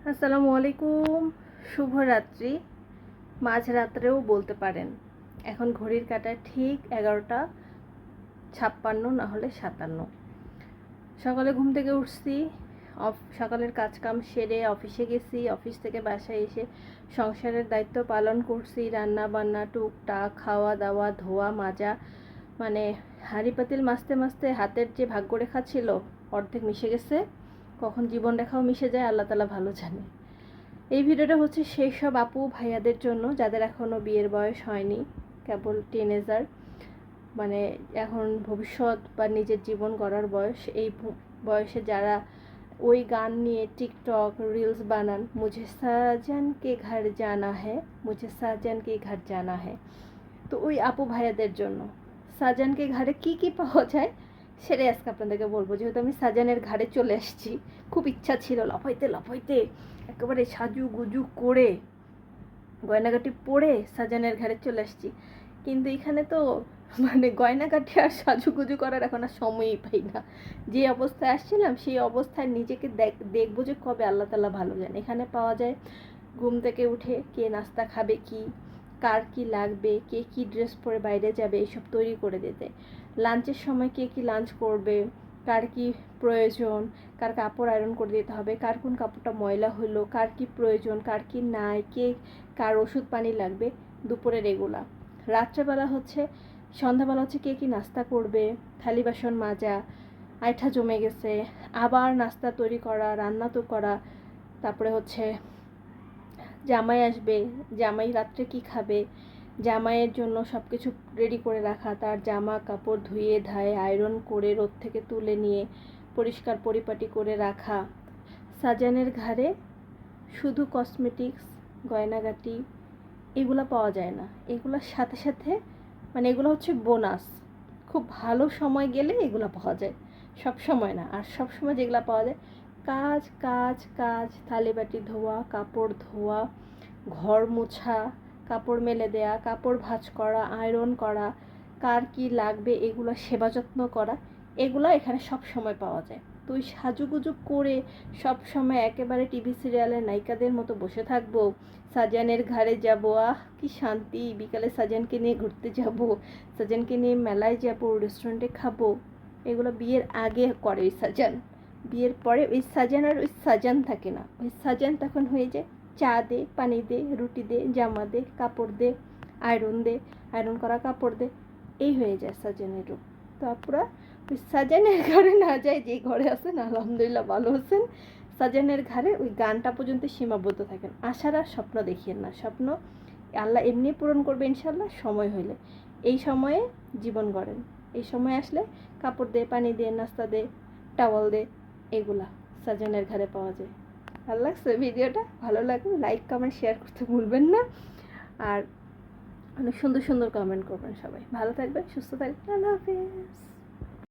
আসসালামু আলাইকুম, শুভরাত্রি। মাঝরাত্রেও বলতে পারেন। এখন ঘড়ির কাঁটায় ঠিক 11টা 56, না হলে 57। সকালে ঘুম থেকে উঠছি, সকালের কাজকাম সেরে অফিসে গেছি। অফিস থেকে বাসায় এসে সংসারের দায়িত্ব পালন করছি, রান্না বান্না টুকটাক, খাওয়া দাওয়া, ধোয়া মাজা, মানে হাঁড়ি পাতিল মাজতে মাজতে হাতের যে ভাগ্যরেখা ছিল অর্ধেক মিশে গেছে। কখন জীবন রেখাও মিশে যায় আল্লাহ তাআলা ভালো জানে। এই ভিডিওটা হচ্ছে সেই সব আপু ভাইয়াদের জন্য যাদের এখনও বিয়ের বয়স হয়নি, কেবল টিনেজার, মানে এখন ভবিষ্যৎ বা নিজের জীবন গড়ার বয়স। এই বয়সে যারা ওই গান নিয়ে টিকটক রিলস বানান, মুঝে সাজন কে ঘর জানা হ্যায়, মুঝে সাজন কে ঘর জানা হ্যায়। তো ওই আপু ভাইয়াদের জন্য সাজানকে ঘাড়ে কি কি পাওয়া যায় সেটাই আজকে আপনাদেরকে বলবো। যেহেতু আমি সাজানের ঘাড়ে চলে আসছি, খুব ইচ্ছা ছিল লাফাইতে লাফাইতে একেবারে সাজু গুজু করে গয়নাগাটি পরে সাজানের ঘাড়ে চলে আসছি। কিন্তু এখানে তো মানে গয়নাগাটি আর সাজুগুজু করার এখন আর সময়ই পাই না। যে অবস্থায় আসছিলাম সেই অবস্থায় নিজেকে দেখবো যে কবে আল্লাহ তাআলা ভালো জানে। এখানে পাওয়া যায় ঘুম থেকে উঠে কে নাস্তা খাবে, কি কার কি লাগবে, কে কি ড্রেস পরে বাইরে যাবে, এসব তৈরি করে দিতে। লাঞ্চের সময় কে কি লাঞ্চ করবে, কার কি প্রয়োজন, কার কাপড় আয়রন করে দিতে হবে, কার কোন কাপড়টা ময়লা হলো, কার কি প্রয়োজন, কার কি নাই, কে কার ওষুধ পানি লাগবে, দুপুরের এগুলা। রাত্রেবেলা হচ্ছে, সন্ধ্যাবেলা হচ্ছে কে কি নাস্তা করবে, থালি বাসন মাজা, আয়ঠা জমে গেছে, আবার নাস্তা তৈরি করা, রান্না তো করা। তারপরে হচ্ছে জামাই আসবে, জামাই রাত্রে কি খাবে, জামাইয়ের জন্য সব কিছু রেডি করে রাখা, তার জামা কাপড় ধুয়ে ধায়ে আয়রন করে রোদ থেকে তুলে নিয়ে পরিষ্কার পরিপাটি করে রাখা। সাজানের ঘাড়ে শুধু কসমেটিক্স, গয়নাগাটি এগুলো পাওয়া যায় না। এগুলোর সাথে সাথে মানে এগুলো হচ্ছে বোনাস। খুব ভালো সময় গেলে এগুলো পাওয়া যায়, সব সময় না। আর সব সময় যেগুলো পাওয়া যায় কাজ কাজ কাজ, থালি বাটি ধোয়া, কাপড় ধোয়া, ঘর মোছা, কাপড় মেলে দেয়া, কাপড় ভাঁজ করা, আয়রন করা, কার কি লাগবে এগুলো সেবা যত্ন করা, এগুলো এখানে সব সময় পাওয়া যায়। তো ওই সাজুগুজু করে সব সময় একেবারে টিভি সিরিয়ালের নায়িকাদের মতো বসে থাকবো, সাজানের ঘাড়ে যাব, আহ কি শান্তি, বিকালে সাজানকে নিয়ে ঘুরতে যাব, সাজানকে নিয়ে মেলায় যাব, রেস্টুরেন্টে খাবো, এগুলো বিয়ের আগে করে ওই সাজান। বিয়ের পরে ওই সাজান আর ওই সাজান থাকে না। ওই সাজান তখন হয়ে যায় চা দে, পানি দে, রুটি দে, জামা দে, কাপড় দে, দে, আয়রন করা কাপড় দে, এই হয়ে যায় সাজানের রূপ। তো আপনারা ওই সাজানের ঘরে না যায়, যে ঘরে আছেন আলহামদুলিল্লাহ ভালো আছেন, সাজানের ঘরে ওই গানটা পর্যন্ত সীমাবদ্ধ থাকেন। আশার আর স্বপ্ন দেখিয়েন না, স্বপ্ন আল্লাহ এমনি পূরণ করবে ইনশাল্লাহ সময় হইলে। এই সময়ে জীবন গড়েন। এই সময় আসলে কাপড় দে, পানি দে, নাস্তা দে, টাওয়াল দে, এগুলা সাজানের ঘরে পাওয়া যায়। ভালো লাগছে ভিডিওটা? ভালো লাগলে লাইক কমেন্ট শেয়ার করতে ভুলবেন না। আর অনেক সুন্দর সুন্দর কমেন্ট করবেন সবাই। ভালো থাকবেন, সুস্থ থাকবেন। আল্লাহ হাফেজ।